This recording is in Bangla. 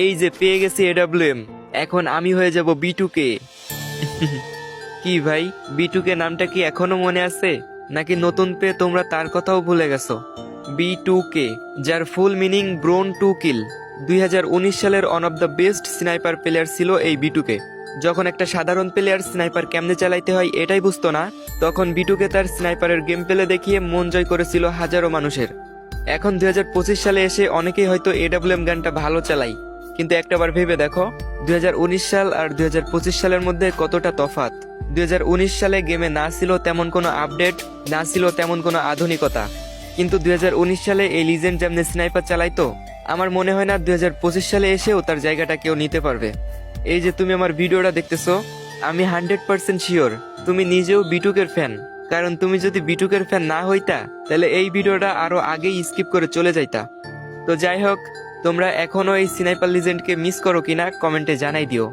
এই যে পেয়ে গেছি এডব্লিউএম, এখন আমি হয়ে যাব B2K। কি ভাই, B2K নামটা কি এখনো মনে আছে, নাকি নতুন পেয়ে তোমরা তার কথাও ভুলে গেছো? B2K, যার ফুল মিনিং ব্রোন টু কিল। 2019 সালের one of the best sniper player ছিল এই B2K। যখন একটা সাধারণ প্লেয়ার স্নাইপার কেমনে চালাইতে হয় এটাই বুঝতো না, তখন B2K তার স্নাইপারের গেম প্লে দেখিয়ে মন জয় করেছিল হাজারো মানুষের। এখন 2025 সালে এসে অনেকেই হয়তো এডব্লিউএম গানটা ভালো চালাই, কিন্তু একটাবার ভেবে দেখো 2019 সাল আর 2025 সালের মধ্যে কতটা তফাৎ। 2019 সালে গেমে না ছিল তেমন কোনো আপডেট, না ছিল তেমন কোনো আধুনিকতা, কিন্তু 2019 সালে এই লিজেন্ড যেমনি স্নাইপার চালাইতো, আমার মনে হয় না 2025 সালে এসেও তার জায়গাটা কেউ নিতে পারবে। এই যে তুমি আমার ভিডিওটা দেখতেছো, আমি 100% শিওর তুমি নিজেও B2K ফ্যান, কারণ তুমি যদি B2K ফ্যান না হইতা তাহলে এই ভিডিওটা আরো আগেই স্কিপ করে চলে যাইতা। তো যাই হোক, তোমরা এখনো এই স্নাইপার লিজেন্ডকে মিস করো কিনা কমেন্টে জানাই দিও।